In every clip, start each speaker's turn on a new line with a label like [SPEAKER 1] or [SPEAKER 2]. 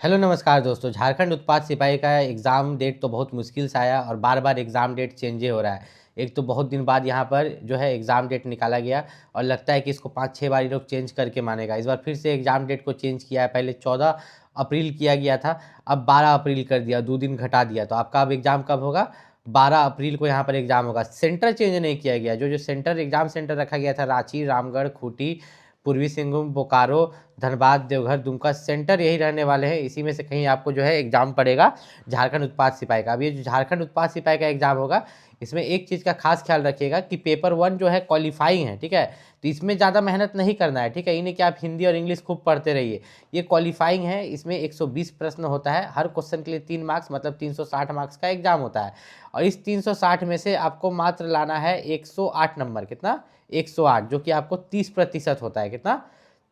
[SPEAKER 1] Hello नमस्कार दोस्तों। झारखंड उत्पाद सिपाही का एग्ज़ाम डेट तो बहुत मुश्किल से आया और बार-बार एग्ज़ाम डेट चेंज हो रहा है। एक तो बहुत दिन बाद यहाँ पर जो है एग्ज़ाम डेट निकाला गया और लगता है कि इसको 5-6 बार ये लोग चेंज करके मानेगा। इस बार फिर से एग्ज़ाम डेट को चेंज किया है। पहले 14 अप्रैल किया गया था, अब 12 अप्रैल कर दिया, 2 दिन घटा दिया। तो आपका अब एग्ज़ाम कब होगा? 12 अप्रैल को यहाँ पर एग्ज़ाम होगा। सेंटर चेंज नहीं किया गया। जो सेंटर एग्ज़ाम सेंटर रखा गया था रांची, रामगढ़, खूंटी, पूर्वी सिंहभूम, बोकारो, धनबाद, देवघर, दुमका सेंटर यही रहने वाले हैं। इसी में से कहीं आपको जो है एग्ज़ाम पड़ेगा झारखंड उत्पाद सिपाही का। अब ये जो झारखंड उत्पाद सिपाही का एग्ज़ाम होगा, इसमें एक चीज़ का खास ख्याल रखिएगा कि पेपर 1 जो है क्वालीफाइंग है, ठीक है? तो इसमें ज़्यादा मेहनत नहीं करना है, ठीक है? ये नहीं कि आप हिंदी और इंग्लिश खूब पढ़ते रहिए। ये क्वालीफाइंग है, इसमें 120 प्रश्न होता है। हर क्वेश्चन के लिए 3 मार्क्स मतलब 360 मार्क्स का एग्ज़ाम होता है और इस 360 में से आपको मात्र लाना है 108 नंबर। कितना? 108, जो कि आपको 30% होता है। कितना?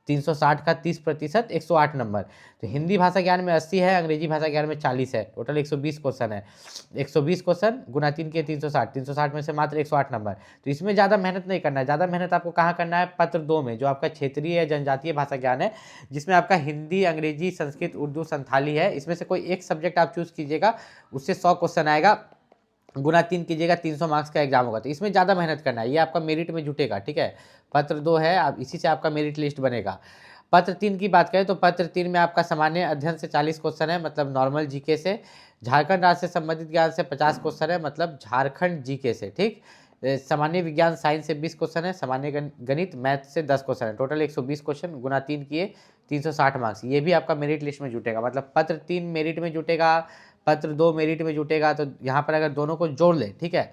[SPEAKER 1] 360 का 30% 108 नंबर। तो हिंदी भाषा ज्ञान में 80 है, अंग्रेजी भाषा ज्ञान में 40 है। टोटल 120 क्वेश्चन है। 120 क्वेश्चन गुना 3 के 360, 360 में से मात्र 108 नंबर। तो इसमें ज़्यादा मेहनत नहीं करना है। ज़्यादा मेहनत आपको कहाँ करना है? पत्र 2 में, जो आपका क्षेत्रीय या जनजातीय भाषा ज्ञान है, जिसमें आपका हिंदी, अंग्रेजी, संस्कृत, उर्दू, संथाली है। इसमें से कोई एक सब्जेक्ट आप चूज़ कीजिएगा, उससे 100 क्वेश्चन आएगा। गुना 3 कीजिएगा, 300 मार्क्स का एग्जाम होगा। तो इसमें ज़्यादा मेहनत करना है, ये आपका मेरिट में जुटेगा, ठीक है? पत्र 2 है, आप इसी से आपका मेरिट लिस्ट बनेगा। पत्र 3 की बात करें तो पत्र 3 में आपका सामान्य अध्ययन से 40 क्वेश्चन है, मतलब नॉर्मल जीके से। झारखंड राज्य से संबंधित ज्ञान से 50 क्वेश्चन है, मतलब झारखंड जीके से, ठीक? सामान्य विज्ञान साइंस से 20 क्वेश्चन है, सामान्य गणित मैथ से 10 क्वेश्चन है। टोटल 120 क्वेश्चन गुना 3 किए 360 मार्क्स। ये भी आपका मेरिट लिस्ट में जुटेगा, मतलब पत्र 3 मेरिट में जुटेगा, पत्र 2 मेरिट में जुटेगा। तो यहाँ पर अगर दोनों को जोड़ ले, ठीक है?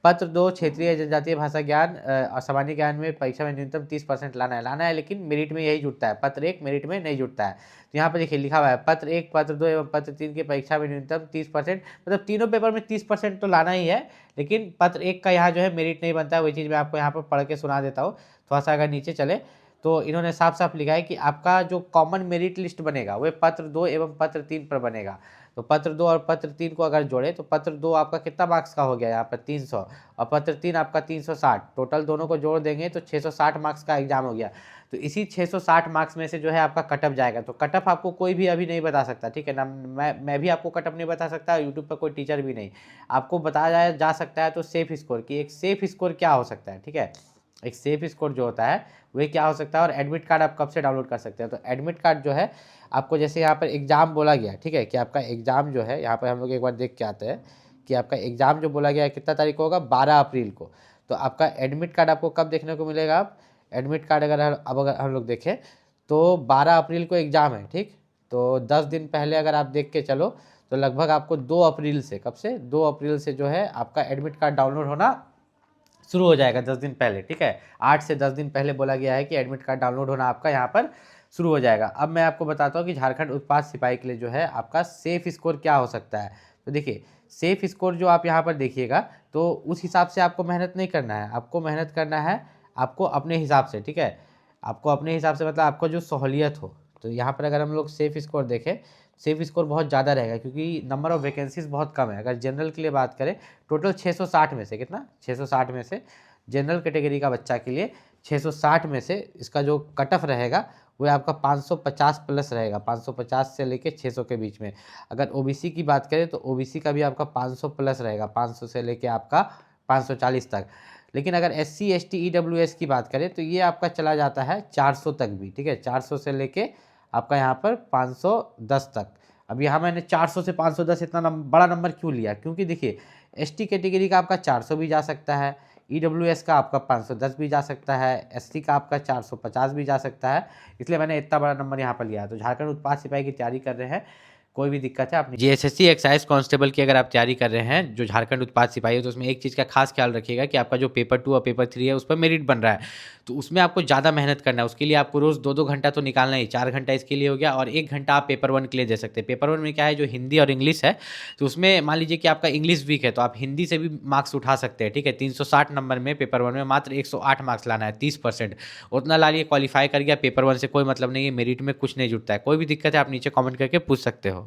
[SPEAKER 1] पत्र 2 क्षेत्रीय जनजातीय भाषा ज्ञान और सामान्य ज्ञान में परीक्षा में न्यूनतम 30% लाना है, लेकिन मेरिट में यही जुटता है। पत्र 1 मेरिट में नहीं जुटता है। तो यहाँ पर देखिए लिखा हुआ है, पत्र 1, पत्र 2 एवं पत्र 3 की परीक्षा में न्यूनतम 30%, मतलब तीनों पेपर में 30% तो लाना ही है, लेकिन पत्र 1 का यहाँ जो है मेरिट नहीं बनता है। वही चीज़ मैं आपको यहाँ पर पढ़ के सुना देता हूँ। थोड़ा सा अगर नीचे चले तो इन्होंने साफ साफ लिखा है कि आपका जो कॉमन मेरिट लिस्ट बनेगा वह पत्र 2 एवं पत्र 3 पर बनेगा। तो पत्र 2 और पत्र 3 को अगर जोड़े तो पत्र 2 आपका कितना मार्क्स का हो गया यहाँ पर? 300, और पत्र 3 आपका 360। टोटल दोनों को जोड़ देंगे तो 660 मार्क्स का एग्जाम हो गया। तो इसी 660 मार्क्स में से जो है आपका कटअप जाएगा। तो कटअप आपको कोई भी अभी नहीं बता सकता, ठीक है ना? मैं भी आपको कटअप नहीं बता सकता, यूट्यूब पर कोई टीचर भी नहीं। आपको बताया जा सकता है तो सेफ स्कोर की, एक सेफ स्कोर क्या हो सकता है, ठीक है? एक सेफ स्कोर जो होता है वह क्या हो सकता है, और एडमिट कार्ड आप कब से डाउनलोड कर सकते हैं? तो एडमिट कार्ड जो है आपको, जैसे यहाँ पर एग्ज़ाम बोला गया, ठीक है, कि आपका एग्ज़ाम जो है यहाँ पर हम लोग एक बार देख के आते हैं कि आपका एग्ज़ाम जो बोला गया है कितना तारीख को होगा? 12 अप्रैल को। तो आपका एडमिट कार्ड आपको कब देखने को मिलेगा? आप एडमिट कार्ड अगर हम लोग देखें तो 12 अप्रैल को एग्ज़ाम है, ठीक? तो 10 दिन पहले अगर आप देख के चलो तो लगभग आपको 2 अप्रैल से, कब से? 2 अप्रैल से जो है आपका एडमिट कार्ड डाउनलोड होना शुरू हो जाएगा, 10 दिन पहले, ठीक है? 8 से 10 दिन पहले बोला गया है कि एडमिट कार्ड डाउनलोड होना आपका यहाँ पर शुरू हो जाएगा। अब मैं आपको बताता हूँ कि झारखंड उत्पाद सिपाही के लिए जो है आपका सेफ स्कोर क्या हो सकता है। तो देखिए, सेफ स्कोर जो आप यहाँ पर देखिएगा तो उस हिसाब से आपको मेहनत नहीं करना है, आपको मेहनत करना है आपको अपने हिसाब से, ठीक है? आपको अपने हिसाब से, मतलब आपको जो सहूलियत हो। तो यहाँ पर अगर हम लोग सेफ स्कोर देखें, सेफ स्कोर बहुत ज़्यादा रहेगा क्योंकि नंबर ऑफ़ वैकेंसीज़ बहुत कम है। अगर जनरल के लिए बात करें, टोटल 660 में से, कितना? 660 में से जनरल कैटेगरी का बच्चा के लिए 660 में से इसका जो कट ऑफ रहेगा वो आपका 550 प्लस रहेगा, 550 से लेके 600 के बीच में। अगर ओबीसी की बात करें तो ओबीसी का भी आपका 500 प्लस रहेगा, 500 से लेके आपका 540 तक। लेकिन अगर एससी एसटी ईडब्ल्यूएस की बात करें तो ये आपका चला जाता है 400 तक भी, ठीक है? 400 से लेके आपका यहाँ पर 510 तक। अब यहाँ मैंने 400 से 510 इतना बड़ा नंबर क्यों लिया? क्योंकि देखिए, एसटी कैटेगरी का आपका 400 भी जा सकता है, ईडब्ल्यूएस का आपका 510 भी जा सकता है, एसटी का आपका 450 भी जा सकता है, इसलिए मैंने इतना बड़ा नंबर यहाँ पर लिया है। तो झारखंड उत्पाद सिपाही की तैयारी कर रहे हैं, कोई भी दिक्कत है अपनी जीएसएससी एक्साइज कांस्टेबल की अगर आप तैयारी कर रहे हैं जो झारखंड उत्पाद सिपाही है, तो उसमें एक चीज़ का खास ख्याल रखिएगा कि आपका जो पेपर 2 और पेपर 3 है उस पर मेरिट बन रहा है, तो उसमें आपको ज़्यादा मेहनत करना है। उसके लिए आपको रोज़ 2-2 घंटा तो निकालना ही, 4 घंटा इसके लिए हो गया और 1 घंटा आप पेपर 1 के लिए दे सकते हैं। पेपर 1 में क्या है, जो हिंदी और इंग्लिश है, तो उसमें मान लीजिए कि आपका इंग्लिश वीक है तो आप हिंदी से भी मार्क्स उठा सकते हैं, ठीक है? 360 नंबर में पेपर 1 में मात्र 108 मार्क्स लाना है, 30%। उतना ला लिए, क्वालिफाई कर गया। पेपर 1 से कोई मतलब नहीं है, मेरिट में कुछ नहीं जुटता है। कोई भी दिक्कत है आप नीचे कमेंट करके पूछ सकते हो।